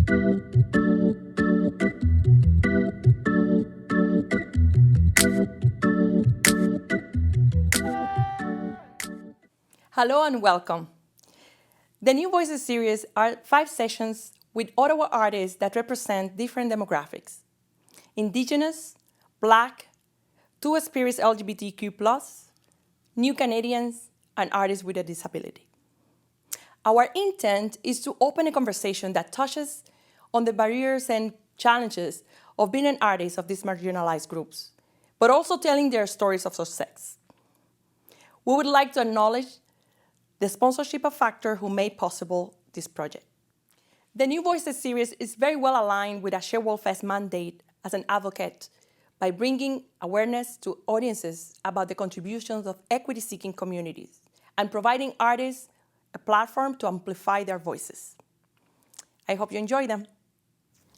Hello and welcome. The New Voices series are 5 sessions with Ottawa artists that represent different demographics: Indigenous, Black, Two-Spirits LGBTQ+, New Canadians, and artists with a disability. Our intent is to open a conversation that touches on the barriers and challenges of being an artist of these marginalized groups, but also telling their stories of success. We would like to acknowledge the sponsorship of Factor, who made possible this project. The New Voices series is very well aligned with a Share World Fest mandate as an advocate by bringing awareness to audiences about the contributions of equity-seeking communities and providing artists a platform to amplify their voices. I hope you enjoy them.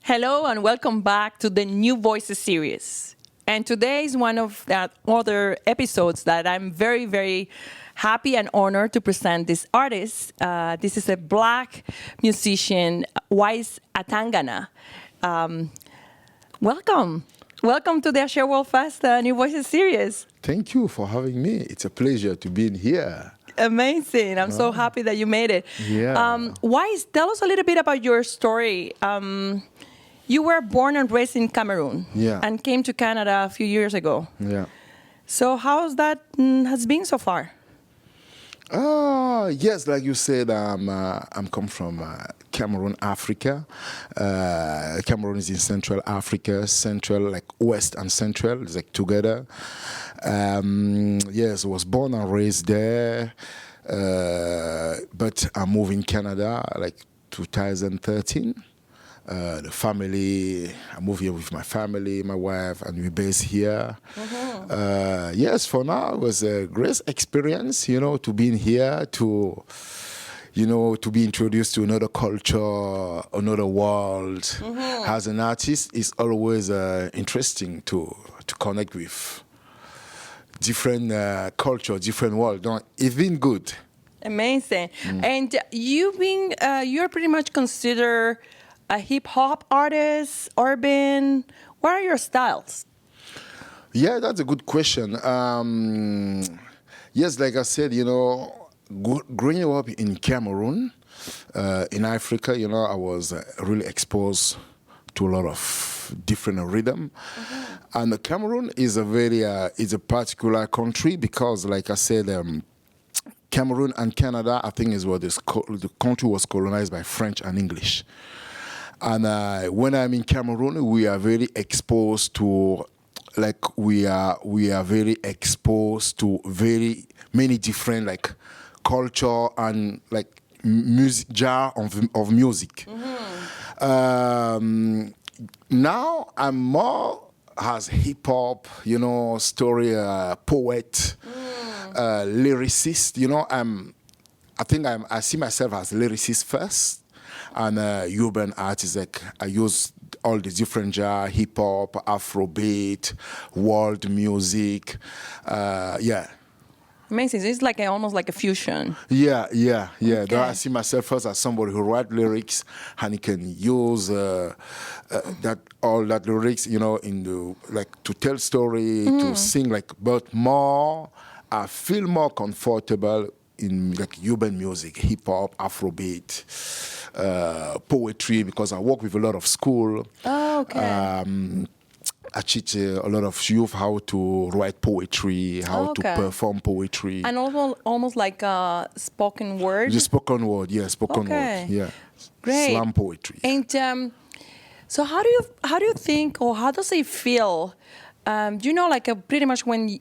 Hello and welcome back to the New Voices series. And today is one of the other episodes that I'm very, very happy and honored to present this artist. This is a Black musician, Wise Atangana. Welcome. Welcome to the Share World Fest New Voices series. Thank you for having me. It's a pleasure to be in here. Amazing. I'm so happy that you made it. Yeah. Wise, tell us a little bit about your story. You were born and raised in Cameroon and came to Canada a few years ago. Yeah. So how's that has been so far? Yes, like you said, I'm come from Cameroon, Africa. Cameroon is in Central Africa, Central, like West and Central, it's like together. Yes, I was born and raised there, but I moved in Canada like 2013. The family, I moved here with my family, my wife, and we based here. Yes, for now, it was a great experience, to be in here, to be introduced to another culture, another world. As an artist, it's always interesting to connect with different culture, different world. It's been good. Amazing. And you're pretty much considered a hip-hop artist, urban. What are your styles? Yeah, that's a good question. Yes, like I said, growing up in Cameroon, in Africa, I was really exposed to a lot of different rhythm. And Cameroon is a particular country because, like I said, Cameroon and Canada, I think, is where the country was colonized by French and English. And when I'm in Cameroon, we are very exposed to, we are very exposed to very many different culture and music genre of music. Now I'm more as hip hop, story poet, lyricist. I see myself as lyricist first. And urban artists, I use all the different genres, hip-hop, Afrobeat, world music, Amazing. So it's almost like a fusion. Yeah. Okay. Though I see myself first as somebody who writes lyrics and he can use all that lyrics, in the to tell story, to sing, but more. I feel more comfortable in urban music, hip hop, Afrobeat, poetry, because I work with a lot of school. Oh, okay. I teach a lot of youth how to write poetry, how to perform poetry. And almost like spoken word? The spoken word, spoken word, yeah. Great. Slam poetry. And so how do you think, or how does it feel? Pretty much when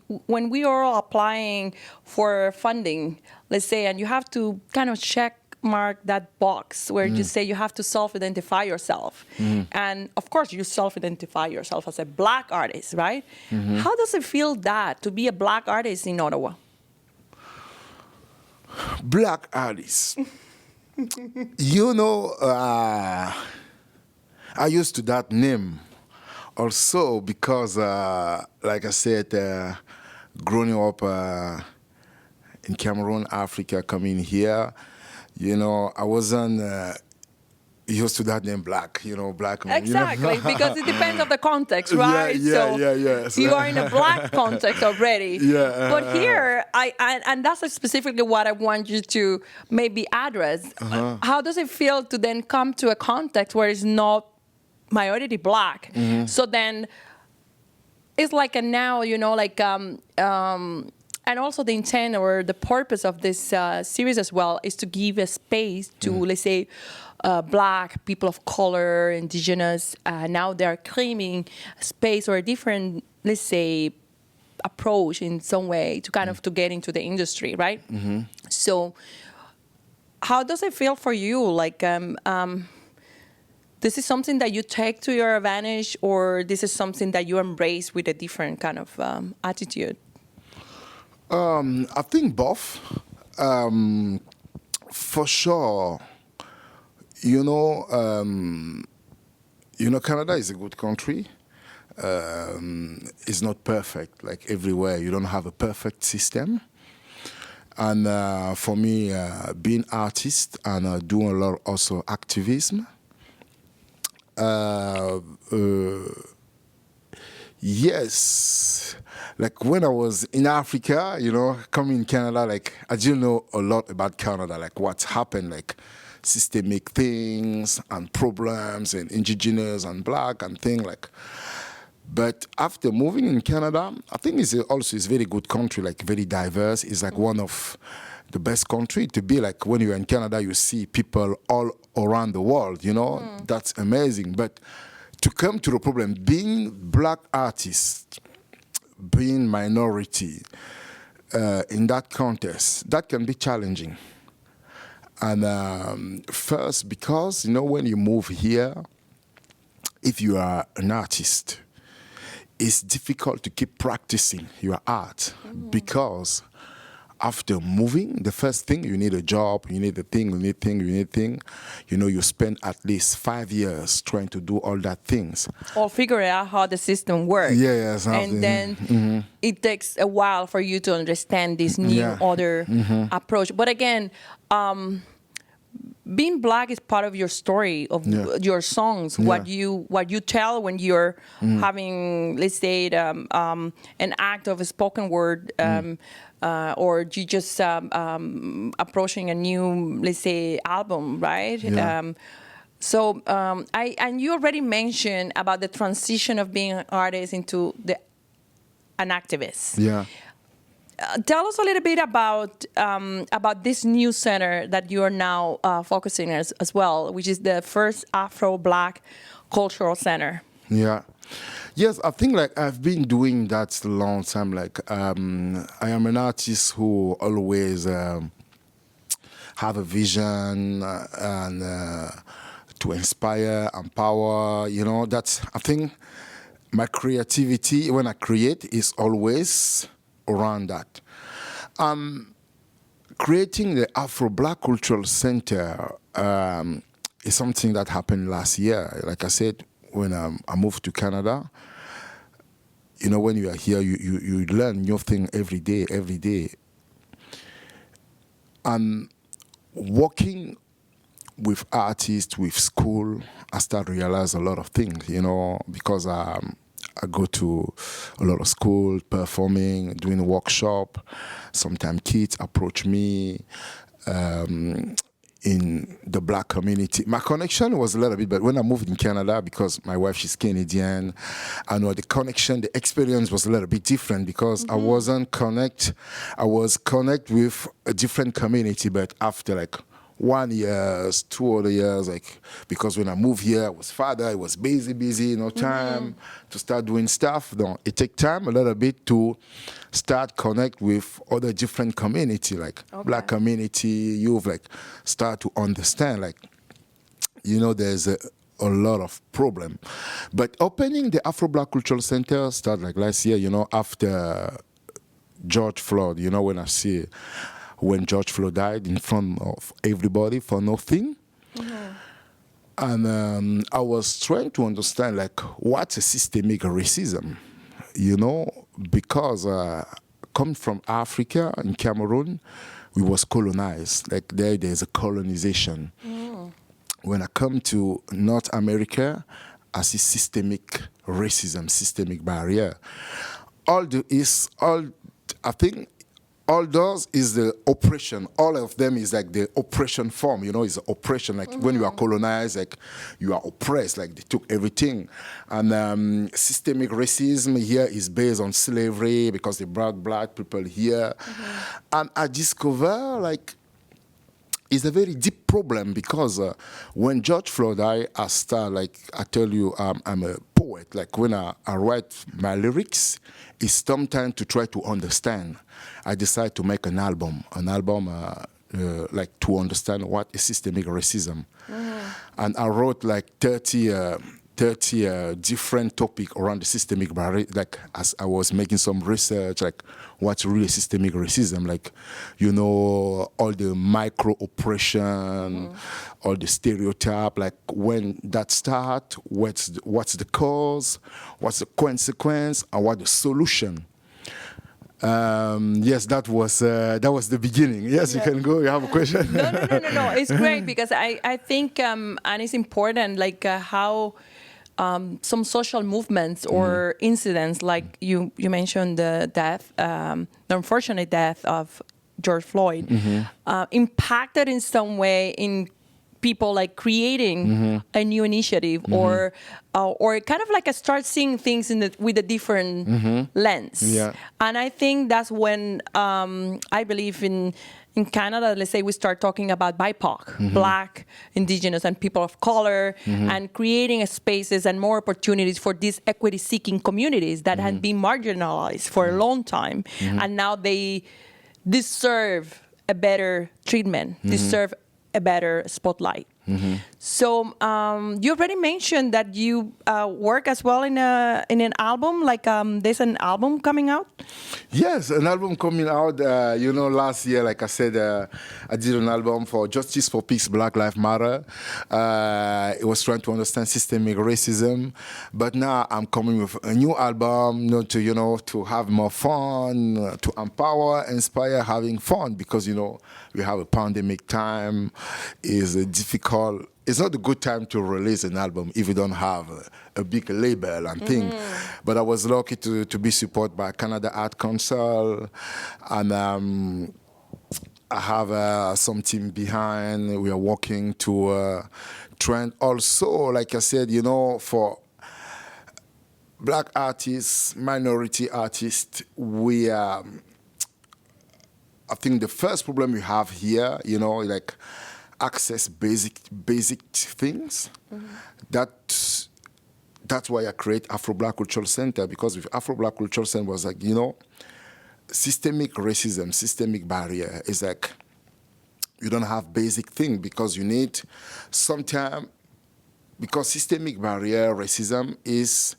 we are all applying for funding, let's say, and you have to kind of check mark that box where you say you have to self-identify yourself. And of course, you self-identify yourself as a Black artist, right? How does it feel to be a Black artist in Ottawa? Black artist. I used to that name also because, like I said, growing up in Cameroon, Africa, coming here, I wasn't used to that name black, black man. Exactly, because it depends on the context, Yeah, right? yeah. You are in a black context already. Yeah, But here, and that's specifically what I want you to maybe address. How does it feel to then come to a context where it's not majority black? So then it's like a now, and also the intent or the purpose of this series as well is to give a space to, let's say, black, people of color, indigenous. Now they're claiming space or a different, let's say, approach in some way to kind of to get into the industry, right? So how does it feel for you? Like, this is something that you take to your advantage, or this is something that you embrace with a different kind of attitude? I think both. For sure, Canada is a good country. It's not perfect, like everywhere. You don't have a perfect system. And for me, being artist and doing a lot also activism, yes, like when I was in Africa, coming in Canada, like I didn't know a lot about Canada, like what's happened, like systemic things and problems and indigenous and black and thing like. But after moving in Canada, I think it's also a very good country, like very diverse. It's like one of the best country to be. Like when you're in Canada, you see people all around the world, That's amazing. But to come to the problem, being black artist, being minority in that context, that can be challenging. And first, because, when you move here, if you are an artist, it's difficult to keep practicing your art because after moving, the first thing, you need a job, you need a thing, you need thing. You spend at least 5 years trying to do all that things. Or figure out how the system works. Yeah, and then it takes a while for you to understand this new other approach. But again, being black is part of your story, of your songs, what you tell when you're having, let's say, an act of a spoken word, or you just approaching a new, let's say, album, right? Yeah. And you already mentioned about the transition of being an artist into an activist. Yeah. Tell us a little bit about this new center that you are now focusing as well, which is the first Afro-Black Cultural Center. Yeah. Yes, I think like I've been doing that a long time. Like I am an artist who always have a vision and to inspire, empower. That's, I think my creativity when I create is always around that. Creating the Afro-Black Cultural Center is something that happened last year. Like I said, when I moved to Canada, when you are here, you learn new things every day. And working with artists, with school, I start to realize a lot of things, because I go to a lot of school, performing, doing a workshop. Sometimes kids approach me in the black community. My connection was a little bit, but when I moved in Canada, because my wife, she's Canadian, I know the experience was a little bit different because I wasn't connect. I was connect with a different community, but after like 1 year, 2 other years, like, because when I moved here, I was father, I was busy, no time to start doing stuff. It take time a little bit to start connect with other different community, like black community, you've like start to understand, like, there's a lot of problem. But opening the Afro-Black Cultural Center started like last year, after George Floyd, when George Floyd died in front of everybody for nothing. And I was trying to understand, like, what's a systemic racism, because coming from Africa and Cameroon, we was colonized. Like, there's a colonization. when I come to North America, I see systemic racism, systemic barrier. I think all those is the oppression. All of them is like the oppression form, is oppression. Like when you are colonized, like you are oppressed, like they took everything. And systemic racism here is based on slavery because they brought black people here. And I discover like it's a very deep problem because when George Floyd died, I start like I tell you, I'm a poet. Like when I write my lyrics, it's sometimes to try to understand. I decide to make an album like to understand what is systemic racism, and I wrote like 30 different topics around the systemic barrier. Like as I was making some research, like what's really systemic racism, like all the micro oppression, all the stereotype, like when that start, what's the cause, what's the consequence, and what the solution. Yes, that was the beginning. Yes, you can go. You have a question? No. It's great because I think and it's important like how some social movements or incidents like you mentioned the unfortunate death of George Floyd impacted in some way in people like creating a new initiative or kind of like start seeing things with a different lens. Yeah. And I think that's when I believe in Canada, let's say we start talking about BIPOC, Black, Indigenous, and people of color, and creating spaces and more opportunities for these equity-seeking communities that had been marginalized for a long time, and now they deserve a better treatment, deserve a better spotlight. So you already mentioned that you work as well in an album, like there's an album coming out? Yes, an album coming out. Last year, like I said, I did an album for Justice for Peace, Black Lives Matter. It was trying to understand systemic racism. But now I'm coming with a new album, to have more fun, to empower, inspire, having fun, because, we have a pandemic time. Is difficult. It's not a good time to release an album if you don't have a big label and thing. But I was lucky to be supported by Canada Art Council, and I have some team behind. We are working to trend. Also, like I said, for Black artists, minority artists, we I think the first problem we have here, like access basic things. That's why I create Afro Black Cultural Center, because with Afro Black Cultural Center was like, systemic racism, systemic barrier is like you don't have basic thing because you need sometime, because systemic barrier racism is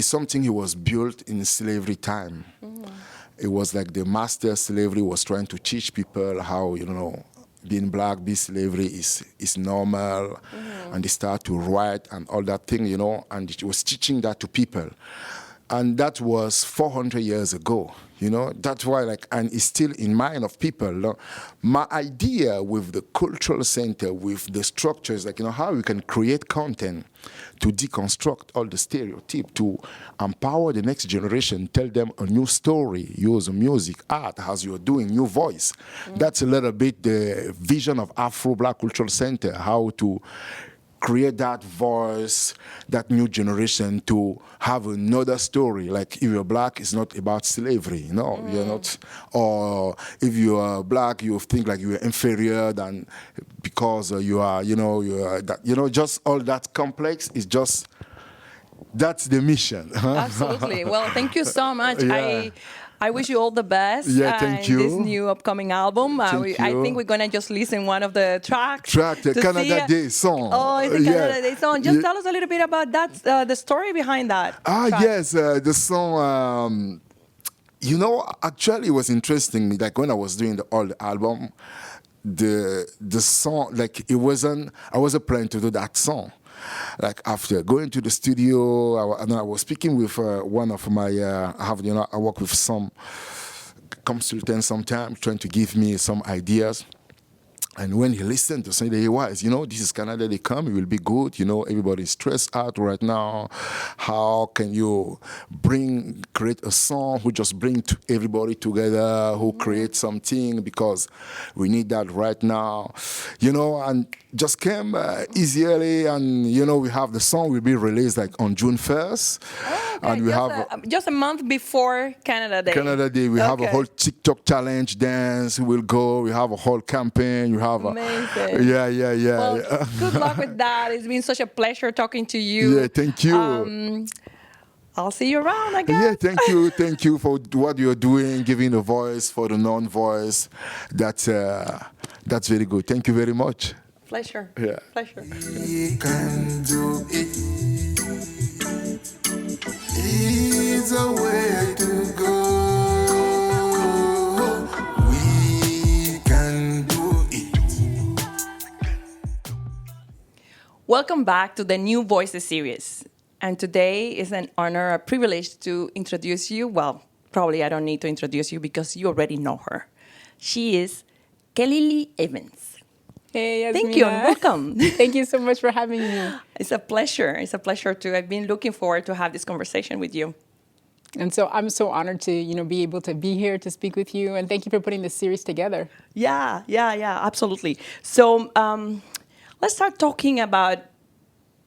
something that was built in slavery time. It was like the master slavery was trying to teach people how, being black, being slavery is normal, and they start to write and all that thing, and it was teaching that to people. And that was 400 years ago, That's why, and it's still in mind of people. My idea with the cultural center, with the structures, how we can create content to deconstruct all the stereotypes, to empower the next generation, tell them a new story, use music, art, as you're doing, new voice. That's a little bit the vision of Afro Black Cultural Center, how to create that voice, that new generation to have another story. Like if you're black, it's not about slavery, you're not. Or if you are black, you think like you're inferior than because you are, just all that complex is just. That's the mission. Absolutely. Well, thank you so much. Yeah. I wish you all the best. Yeah, thank you. This new upcoming album. I think we're gonna just listen one of the tracks. The Canada Day song. Oh, it's the Canada Day song. Just tell us a little bit about that, the story behind that. Track. Yes, the song. Actually, it was interesting. Like when I was doing the album, the song, like it wasn't. I wasn't planning to do that song. Like after going to the studio, I was speaking with one of my. I work with some consultants sometimes, trying to give me some ideas. And when he listened to say, hey, wise, this is Canada, they come, it will be good. Everybody's stressed out right now. How can you create a song who just bring everybody together, who create something, because we need that right now, and just came easily. And, we have the song will be released like on June 1st. Okay, And we have just a month before Canada Day. Canada Day, we have a whole TikTok challenge dance. We'll go. We have a whole campaign. We have amazing. Yeah. Well, good luck with that. It's been such a pleasure talking to you. Yeah, thank you. I'll see you around, I guess. Yeah, thank you for what you're doing, giving a voice for the non-voice. That's very good. Thank you very much. Pleasure. Yeah. Pleasure. We can do it. It's a way to go. We can do it. Welcome back to the New Voices series. And today is an honor, a privilege to introduce you. Well, probably I don't need to introduce you because you already know her. She is KellyLee Evans. Hey, Yasmina. Thank you and welcome. Thank you so much for having me. It's a pleasure. It's a pleasure to. I've been looking forward to have this conversation with you. And so I'm so honored to, be able to be here to speak with you. And thank you for putting this series together. Yeah, absolutely. So let's start talking about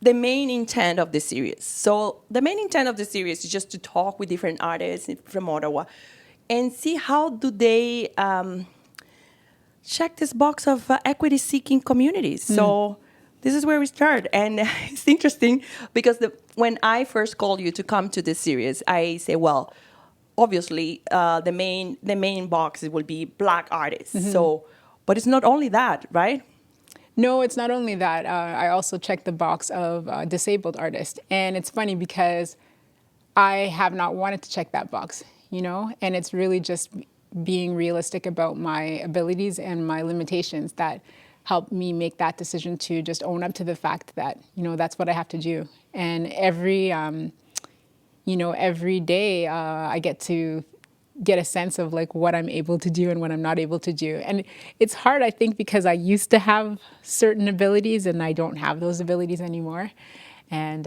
the main intent of the series. So the main intent of the series is just to talk with different artists from Ottawa and see how do they check this box of equity-seeking communities. So this is where we start. And it's interesting because when I first called you to come to this series, I say, well, obviously the main box will be Black artists. So, but it's not only that, right? No, it's not only that. I also checked the box of disabled artists. And it's funny because I have not wanted to check that box, and it's really just being realistic about my abilities and my limitations that helped me make that decision to just own up to the fact that, that's what I have to do. And every day I get to get a sense of like what I'm able to do and what I'm not able to do. And it's hard, I think, because I used to have certain abilities and I don't have those abilities anymore. And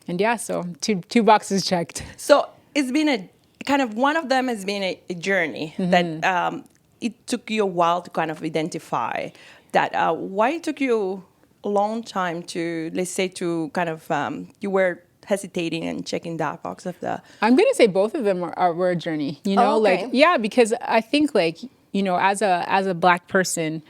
yeah, so two boxes checked. So it's been a kind of, one of them has been a journey that it took you a while to kind of identify that. Why it took you a long time to, let's say, to kind of, you were hesitating and checking that box of the... I'm going to say both of them were a journey, Oh, okay. Because I think as a Black person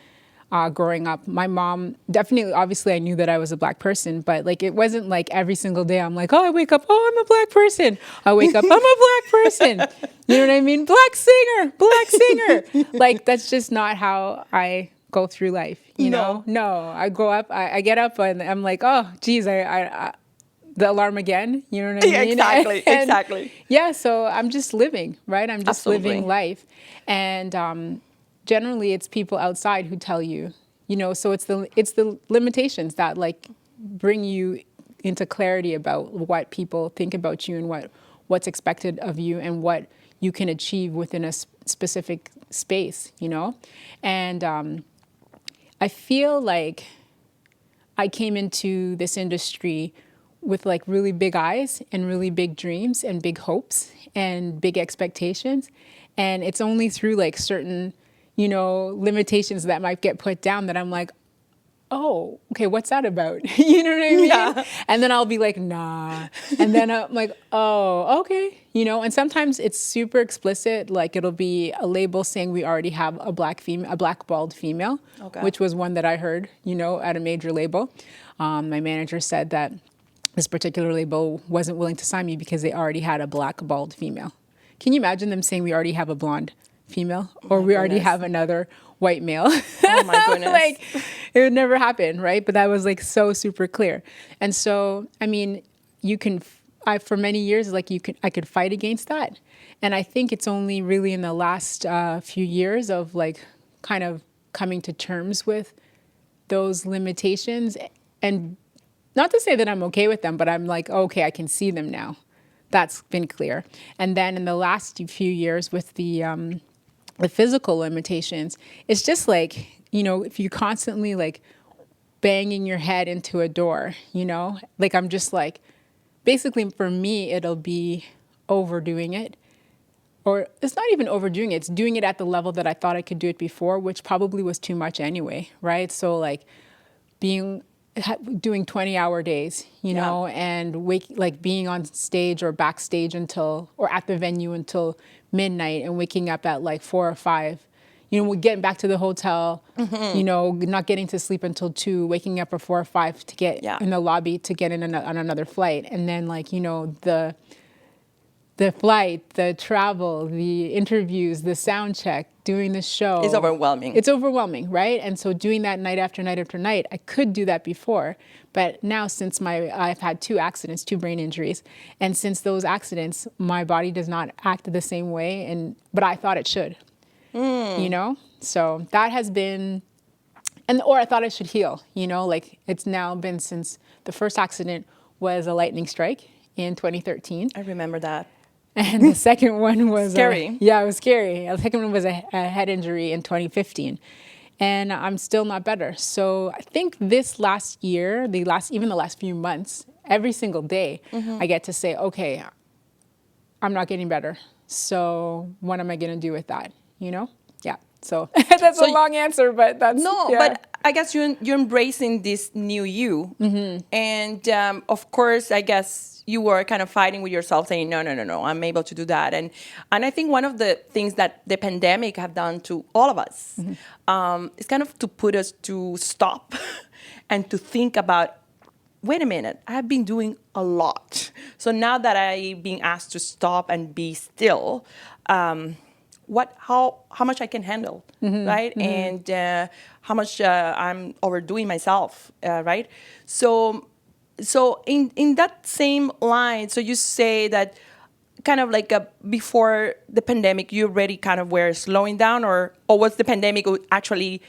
growing up, my mom definitely, obviously I knew that I was a Black person, but it wasn't like every single day I'm like, oh, I wake up, oh, I'm a Black person. I wake up, I'm a Black person. You know what I mean? Black singer. That's just not how I go through life. You know? No, I go up, I get up and I'm like, oh, geez, I the alarm again, you know what I mean? Exactly. Yeah, so I'm just living, right? I'm just Absolutely. living life. And generally it's people outside who tell you, so it's the limitations that bring you into clarity about what people think about you and what's expected of you and what you can achieve within a specific space, And I feel like I came into this industry with really big eyes and really big dreams and big hopes and big expectations. And it's only through certain, limitations that might get put down that I'm like, oh, okay, what's that about? You know what I mean? Yeah. And then I'll be like, nah. And then I'm like, oh, okay. And sometimes it's super explicit. It'll be a label saying we already have a blackballed female, Okay. which was one that I heard, at a major label. My manager said that this particular label wasn't willing to sign me because they already had a black-balled female. Can you imagine them saying we already have a blonde female or we already have another white male? Oh my goodness. It would never happen, right? But that was so super clear. And so, I mean, for many years, I could fight against that. And I think it's only really in the last few years of kind of coming to terms with those limitations, and not to say that I'm okay with them, but I'm like, okay, I can see them now. That's been clear. And then in the last few years with the the physical limitations, it's just like, if you constantly like banging your head into a door, like I'm just like, basically for me, it'll be overdoing it. Or it's not even overdoing it. It's doing it at the level that I thought I could do it before, which probably was too much anyway, right? So like doing 20-hour days, and being on stage or backstage or at the venue until midnight and waking up at like 4 or 5. We're getting back to the hotel, not getting to sleep until 2, waking up at 4 or 5 to get in the lobby to get on another flight. And then the flight, the travel, the interviews, the sound check, doing the show. It's overwhelming. It's overwhelming, right? And so doing that night after night after night, I could do that before. But now since I've had 2 accidents, 2 brain injuries, and since those accidents, my body does not act the same way, but I thought it should, So that has been, or I thought it should heal, like it's now been since the first accident was a lightning strike in 2013. I remember that. And the second one was scary. It was scary. The second one was a head injury in 2015, and I'm still not better. So I think this last year, even the last few months, every single day, I get to say, okay, I'm not getting better. So what am I going to do with that? Yeah. So that's a long answer, but that's But I guess you're embracing this new you, and of course, I guess you were kind of fighting with yourself, saying, no, I'm able to do that. And I think one of the things that the pandemic have done to all of us is kind of to put us to stop and to think about, wait a minute, I have been doing a lot. So now that I'm being asked to stop and be still, how much I can handle, right? And how much I'm overdoing myself, right? So in that same line, so you say that kind of like before the pandemic, you already kind of were slowing down, or was the pandemic actually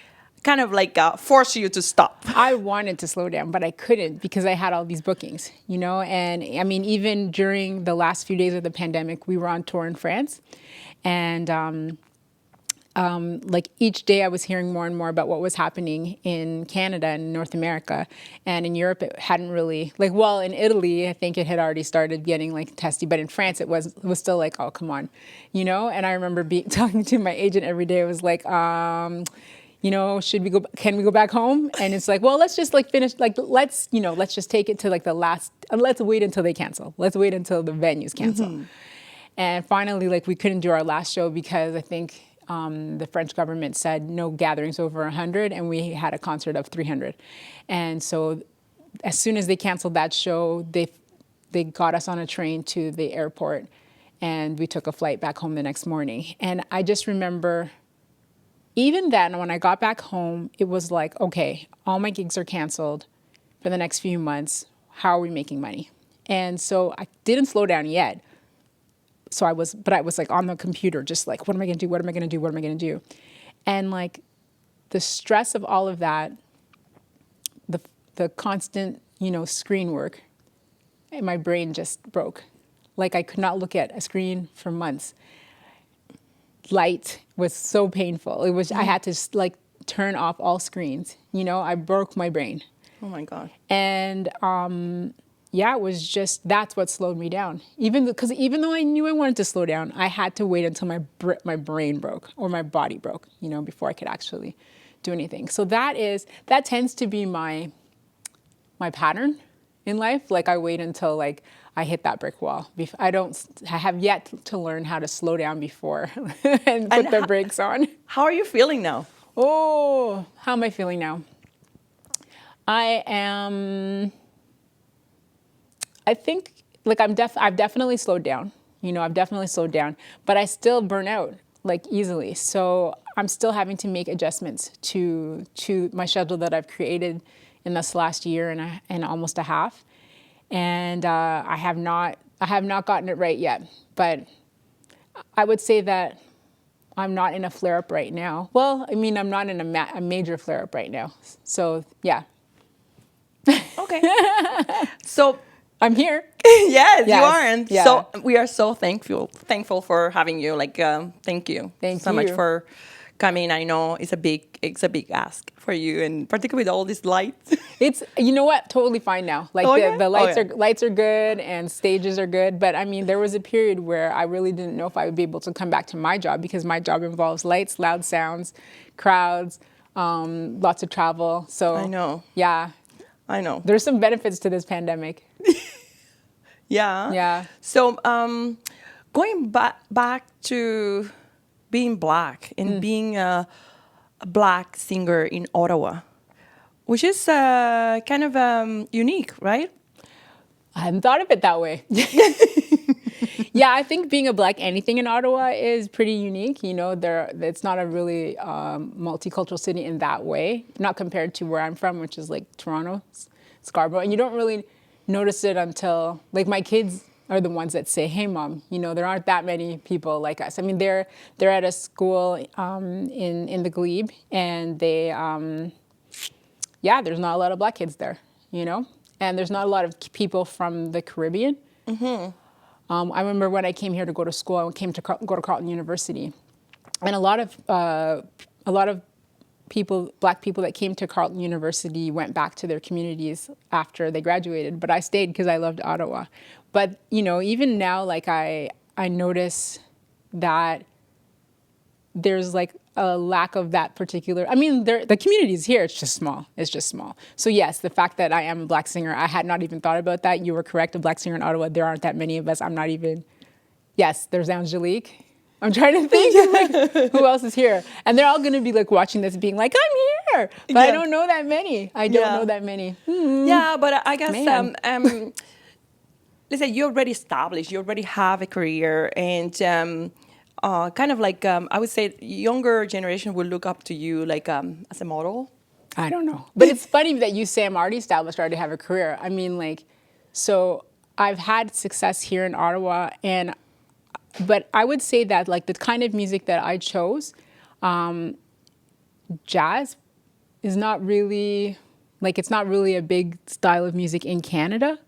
kind of like force you to stop? I wanted to slow down, but I couldn't because I had all these bookings, And I mean, even during the last few days of the pandemic, we were on tour in France, and like each day I was hearing more and more about what was happening in Canada and North America, and in Europe it hadn't really, in Italy I think it had already started getting like testy, but in France it was still like, oh come on, And I remember talking to my agent every day. It was like, can we go back home? And it's like, well, let's just like finish, let's just take it to like the last, let's wait until they cancel. Let's wait until the venues cancel. And finally, we couldn't do our last show because I think the French government said no gatherings over 100, and we had a concert of 300. And so as soon as they canceled that show, they got us on a train to the airport, and we took a flight back home the next morning. And I just remember, even then, when I got back home, it was like, okay, all my gigs are canceled for the next few months. How are we making money? And so I didn't slow down yet. So I was like on the computer, just like, what am I going to do? What am I going to do? What am I going to do? And like the stress of all of that, the constant, screen work, and my brain just broke. Like I could not look at a screen for months. Light was so painful. I had to like turn off all screens. I broke my brain. Oh my God. And it was just, that's what slowed me down. Even though I knew I wanted to slow down, I had to wait until my brain broke or my body broke, before I could actually do anything. So that tends to be my pattern in life. Like I wait until like I hit that brick wall. I have yet to learn how to slow down before and put the brakes on. How are you feeling now? Oh, how am I feeling now? I think I've definitely slowed down. I've definitely slowed down, but I still burn out like easily. So I'm still having to make adjustments to my schedule that I've created in this last year and almost a half. And I have not gotten it right yet, but I would say that I'm not in a flare-up right now. Well, I mean, I'm not in a major flare-up right now. So, yeah. Okay. So I'm here. Yes, you Yes, are, and yeah. so we are so thankful for having you. Like, thank you, Thank so much you. for coming. I know it's a big ask for you, and particularly with all these lights. It's, you know what, totally fine now. Like Oh, the, yeah? the Oh, lights yeah. lights are good and stages are good. But I mean, there was a period where I really didn't know if I would be able to come back to my job because my job involves lights, loud sounds, crowds, lots of travel. So I know. yeah, I know. there's some benefits to this pandemic. Yeah. Yeah. So, going back to being black and being a black singer in Ottawa, which is kind of unique, right? I hadn't thought of it that way. Yeah, I think being a black anything in Ottawa is pretty unique. You know, it's not a really multicultural city in that way, not compared to where I'm from, which is like Toronto, Scarborough. And you don't really notice it until, like, my kids are the ones that say, "Hey, mom, you know, there aren't that many people like us." I mean, they're at a school in the Glebe, and they, yeah, there's not a lot of black kids there, you know, and there's not a lot of people from the Caribbean. I remember when I came here to go to school, I came to go to Carleton University, and a lot of people, black people that came to Carleton University went back to their communities after they graduated. But I stayed because I loved Ottawa. But you know, even now, like I notice that there's like a lack of that particular. I mean, the community is here. It's just small. It's just small. So yes, the fact that I am a black singer, I had not even thought about that. You were correct. A black singer in Ottawa. There aren't that many of us. I'm not even. Yes, there's Angelique. I'm trying to think like, who else is here, and they're all going to be like watching this, being like, "I'm here," but I Yeah. don't know that many. I don't know that many. Yeah, but I guess Man. let's say you're already established, you already have a career, and kind of like I would say younger generation will look up to you like as a model. I don't know. But it's funny that you say I'm already established, I already have a career. I mean, like, so I've had success here in Ottawa, but I would say that like the kind of music that I chose, jazz is not really, like, it's not really a big style of music in Canada.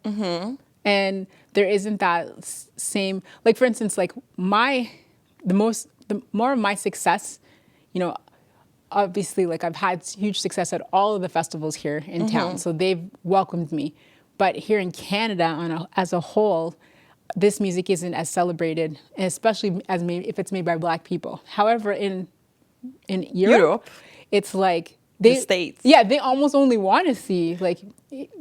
And there isn't that same, like, for instance, like the more of my success, you know, obviously, like, I've had huge success at all of the festivals here in town, so they've welcomed me. But here in Canada, as a whole, this music isn't as celebrated, especially if it's made by black people. However, in Europe, it's like The States. Yeah, they almost only want to see like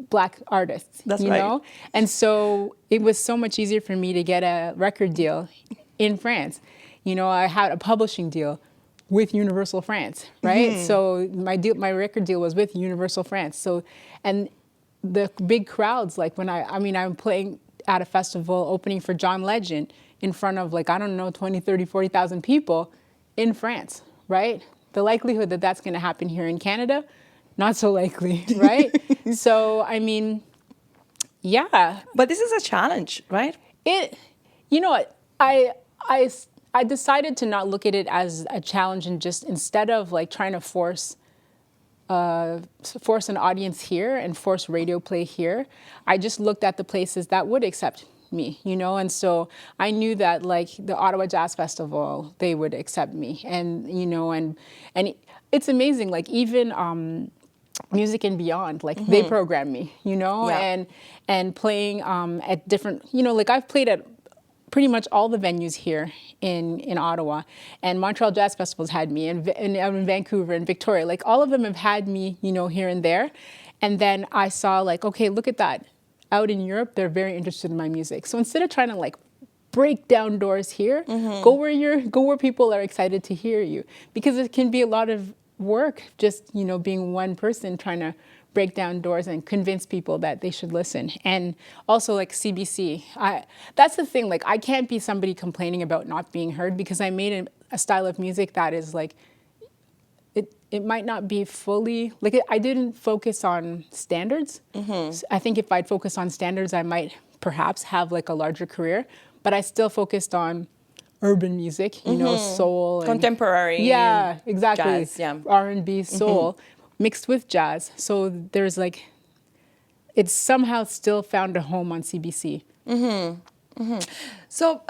black artists. That's you right. know? And so it was so much easier for me to get a record deal in France. You know, I had a publishing deal with Universal France, right? So my record deal was with Universal France. So, and the big crowds, like when I'm playing at a festival opening for John Legend in front of, like, I don't know, 20, 30, 40,000 people in France, right? The likelihood that that's going to happen here in Canada, not so likely, right? So, I mean, yeah. But this is a challenge, right? You know what, I decided to not look at it as a challenge, and just, instead of like trying to force an audience here and force radio play here, I just looked at the places that would accept me, you know, and so I knew that, like, the Ottawa Jazz Festival, they would accept me, and you know, and it's amazing, like, even Music and Beyond, like, they program me, you know, Yeah. and playing at different, you know, like, I've played at pretty much all the venues here in Ottawa, and Montreal Jazz Festival's had me, and in Vancouver and Victoria, like, all of them have had me, you know, here and there. And then I saw, like, okay, look at that. Out in Europe, they're very interested in my music. So instead of trying to, like, break down doors here, go where people are excited to hear you, because it can be a lot of work just, you know, being one person trying to break down doors and convince people that they should listen. And also, like, CBC, that's the thing, like, I can't be somebody complaining about not being heard, because I made a style of music that is like, it might not be fully, like, I didn't focus on standards. So I think if I'd focused on standards, I might perhaps have like a larger career, but I still focused on urban music, you know, soul. And, Contemporary. yeah, and exactly. Jazz, yeah. R&B, soul, mixed with jazz. So there's like, it's somehow still found a home on CBC. So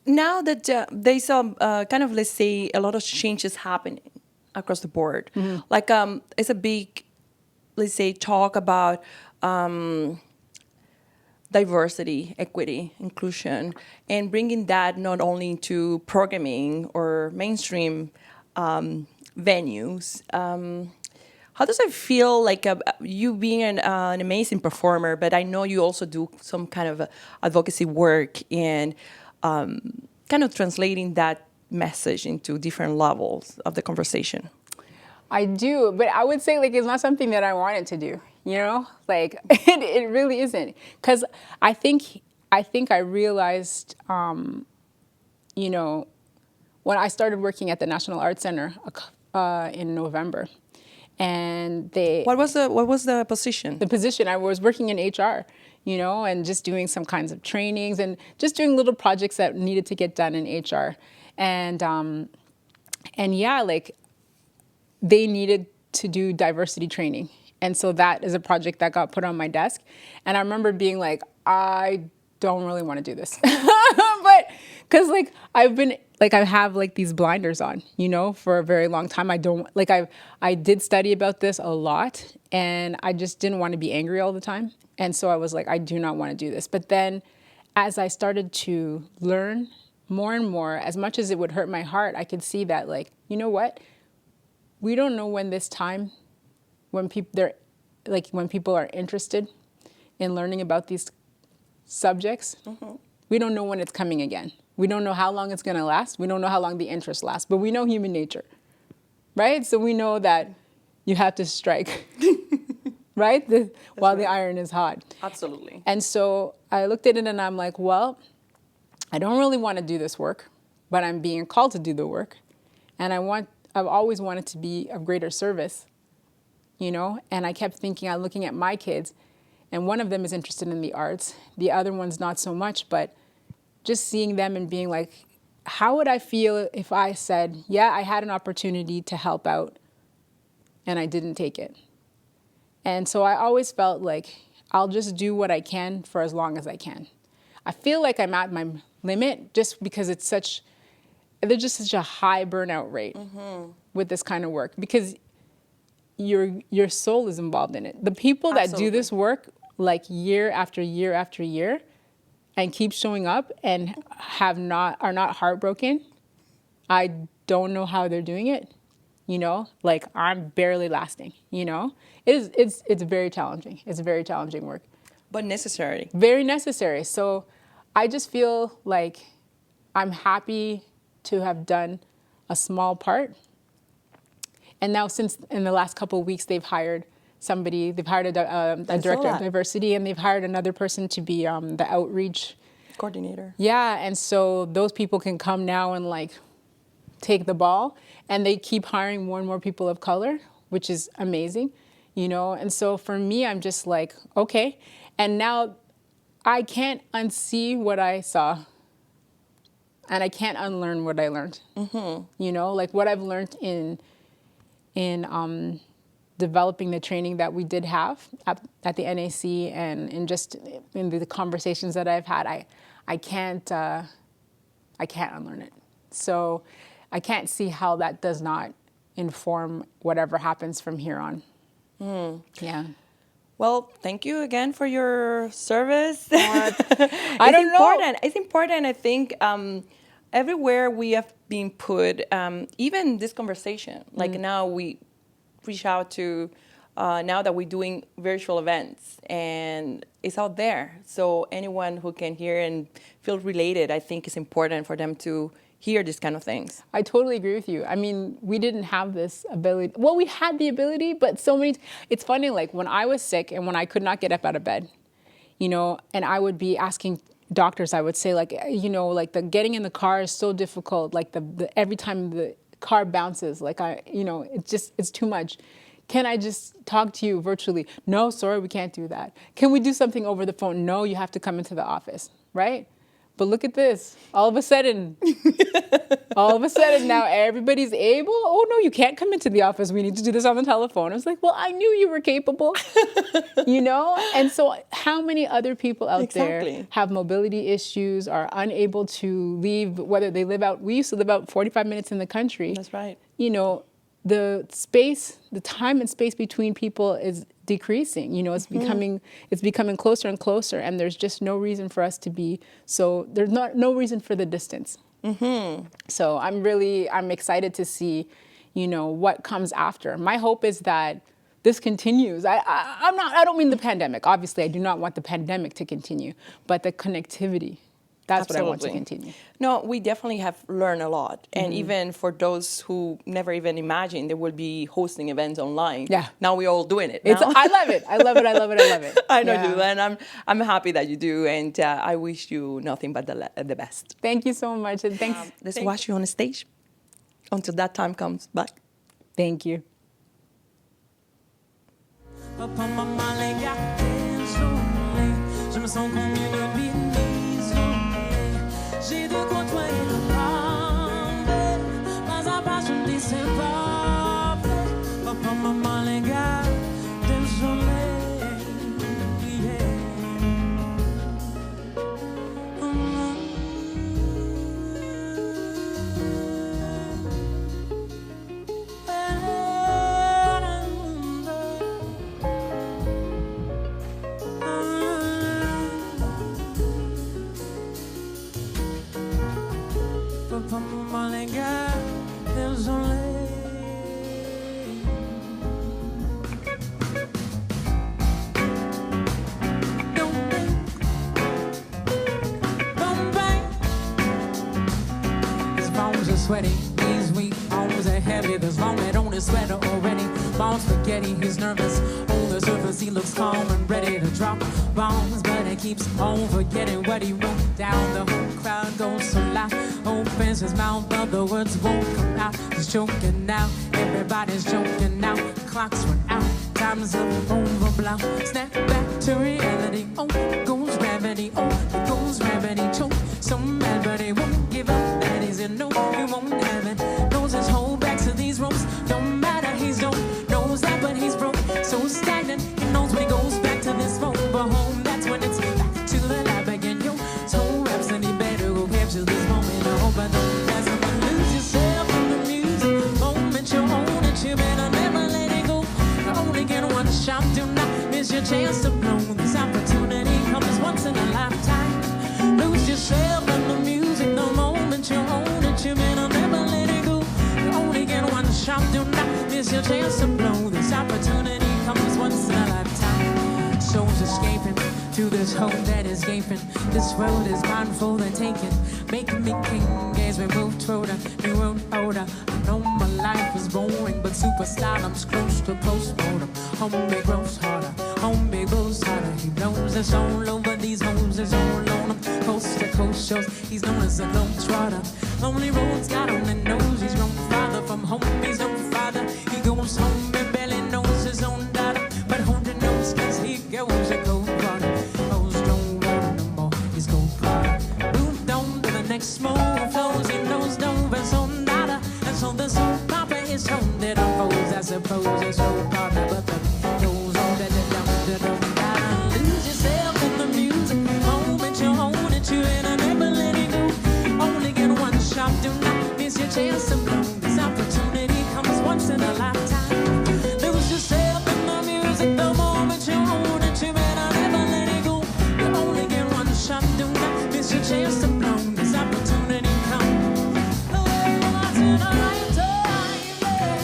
now that there's kind of, let's say, a lot of changes happening across the board, like it's a big, let's say, talk about diversity, equity, inclusion, and bringing that not only into programming or mainstream venues. How does it feel like you being an amazing performer, but I know you also do some kind of advocacy work and kind of translating that message into different levels of the conversation? I do, but I would say like it's not something that I wanted to do, you know? Like it really isn't. Because I think I realized, you know, when I started working at the National Arts Center in November, and What was the position? the position, I was working in HR, you know, and just doing some kinds of trainings and just doing little projects that needed to get done in HR. And yeah, like they needed to do diversity training. And so that is a project that got put on my desk. And I remember being like, I don't really want to do this. But because like I have like these blinders on, you know, for a very long time. I did study about this a lot, and I just didn't want to be angry all the time. And so I was like, I do not want to do this. But then as I started to learn more and more, as much as it would hurt my heart, I could see that, like, you know what? We don't know when this time, when people are interested in learning about these subjects, we don't know when it's coming again. We don't know how long it's going to last. We don't know how long the interest lasts, but we know human nature, right? So we know that you have to strike, right? While the iron is hot. Absolutely. And so I looked at it and I'm like, well, I don't really want to do this work, but I'm being called to do the work. And I've always wanted to be of greater service, you know? And I kept thinking, I'm looking at my kids, and one of them is interested in the arts. The other one's not so much, but just seeing them and being like, how would I feel if I said, yeah, I had an opportunity to help out and I didn't take it? And so I always felt like I'll just do what I can for as long as I can. I feel like I'm at my limit just because there's just such a high burnout rate with this kind of work, because your soul is involved in it. The people that do this work like year after year after year and keep showing up and are not heartbroken, I don't know how they're doing it. You know, like I'm barely lasting, you know? It's very challenging. It's a very challenging work. But necessary. Very necessary. So I just feel like I'm happy to have done a small part. And now, since in the last couple of weeks, they've hired a director of diversity, and they've hired another person to be the outreach coordinator. Yeah, and so those people can come now and like take the ball, and they keep hiring more and more people of color, which is amazing, you know? And so for me, I'm just like, okay. And now I can't unsee what I saw, and I can't unlearn what I learned. You know, like what I've learned in developing the training that we did have at the NAC, and in the conversations that I've had, I can't unlearn it. So I can't see how that does not inform whatever happens from here on. Yeah. Well, thank you again for your service. I don't know. It's important. I think everywhere we have been put, even this conversation, like now we reach out to, now that we're doing virtual events, and it's out there. So anyone who can hear and feel related, I think it's important for them to hear these kind of things. I totally agree with you. I mean, we didn't have this ability. Well, we had the ability, but it's funny, like when I was sick and when I could not get up out of bed, you know, and I would be asking doctors, I would say like, you know, like the getting in the car is so difficult. Like the every time the car bounces, like it's too much. Can I just talk to you virtually? No, sorry, we can't do that. Can we do something over the phone? No, you have to come into the office, right? But look at this. All of a sudden now everybody's able. Oh no, you can't come into the office. We need to do this on the telephone. I was like, well, I knew you were capable, you know? And so how many other people out there have mobility issues, are unable to leave, whether they live out, we used to live out 45 minutes in the country. That's right. You know, the time and space between people is decreasing. You know, it's becoming closer and closer, and there's just no reason for us to be so. There's no reason for the distance. So I'm excited to see, you know, what comes after. My hope is that this continues. I don't mean the pandemic. Obviously, I do not want the pandemic to continue, but the connectivity. That's what I want to continue. No, we definitely have learned a lot. And even for those who never even imagined they would be hosting events online, now we're all doing it. I love it. I love it. I love it. I love it. I know you do. And I'm happy that you do. And I wish you nothing but the best. Thank you so much. And thanks. Let's watch you on the stage until that time comes back. Thank you. J'ai de quoi toi et le parler, pas à pas je me dis c'est pas vrai. Papa, maman, les gars, désolé. Papa, maman, les gars, désolé. His bones are sweaty, these weak bones are heavy. There's vomit on his sweater already. Bones spaghetti, he's nervous. On the surface, he looks calm and ready to drop bombs, but he keeps on forgetting what he wrote down. The whole crowd goes so loud, opens his mouth, but the words won't come out. He's choking now, everybody's choking now. Clocks run out, time's up, overblown. Snap back to reality. Oh, goes gravity. Oh, goes gravity. Choke, so mad, but he won't give up. That is a no, he won't have it. Knows his whole back to these ropes. Don't matter, he's dope. Knows that, but he's broke. So stagnant, he knows when he goes back to this phone. But home, that's when it's back to the lab again. Yo, so rhapsody, better go capture this moment. I hope I don't pass him and lose yourself in the music. Moment you own it, you better never let it go. You only get one shot, do not miss your chance to blow. This opportunity comes once in a lifetime. Lose yourself in the music, the moment you own it, you better never let it go. You only get one shot, do not miss your chance to blow. This opportunity comes once in a lifetime. Souls escaping to this hole that is gaping. This road is mine for the taking. Making me king as we move toward a new world order. I know my life is boring, but superstardom's close to postmortem. Homie grows harder, homie goes harder. He knows it's all over these hoes, it's all on him. Coast to coast shows, he's known as a lone trotter. Lonely roads got on the nose, he's grown farther from home, he's no father. He goes home and barely knows his own daughter. But hold your nose, cause he goes a cold water. Hoes don't want him no more, he's cold water. Moved on to the next smooth flows, he knows no his own daughter. And so the soul papa is home that unfolds, I suppose it's your partner. But the goes on that the lose yourself in the music. Moment you own it, you and never let it go. Only get one shot, do not miss your chance to blow. This opportunity comes once in a lifetime. Lose yourself in the music, the moment you own it, you better never let it go. You only get one shot, do not miss your chance to blow. This opportunity comes. Oh, it's in the right time, yeah.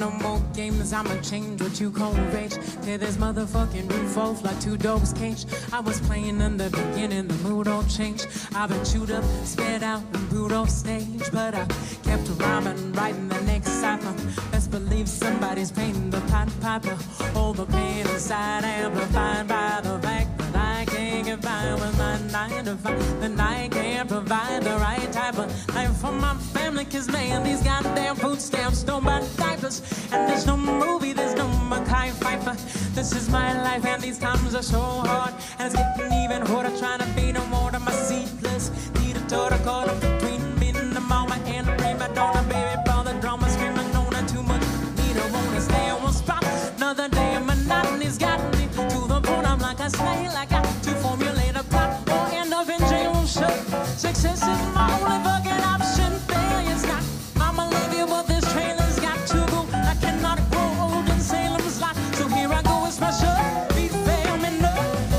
no more games, I'ma change what you call rage. Tear this motherfucking roof off like two dogs cage. I was playing in the beginning, the mood all changed. I've been chewed up, spit out, and brewed off stage. But I kept rhyming, writing the next cipher. Best believe somebody's paying the piper. All the pain inside amplified by the fact that I can't get by with my 9 to 5. Then I can't provide the right type of life for my family. Cause man, these goddamn food stamps don't buy diapers. And there's no movie, there's no Mackay Pfeiffer. This is my life and these times are so hard. And it's getting even harder trying to be no more than my seedless. Need a total corner between me and the mama and the prima donna. Baby, ball the drama screaming on her too much. Need a wanna stay on one spot. Another day of monotony's got me to the point I'm like a snail. I got to formulate a plot or end up in jail. Shut. Success is my only fucking option. Failure's not. I'ma love you, but this trailer's got to go. I cannot grow old in Salem's lot. So here I go, it's my show. Be fair, me no.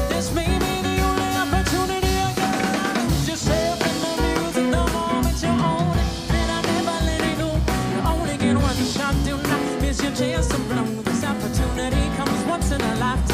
This may be the only opportunity I get. Just say up in the music the moment you own it. Then I never let it go. You only get one shot, do not miss your chance to blow. This opportunity comes once in a lifetime.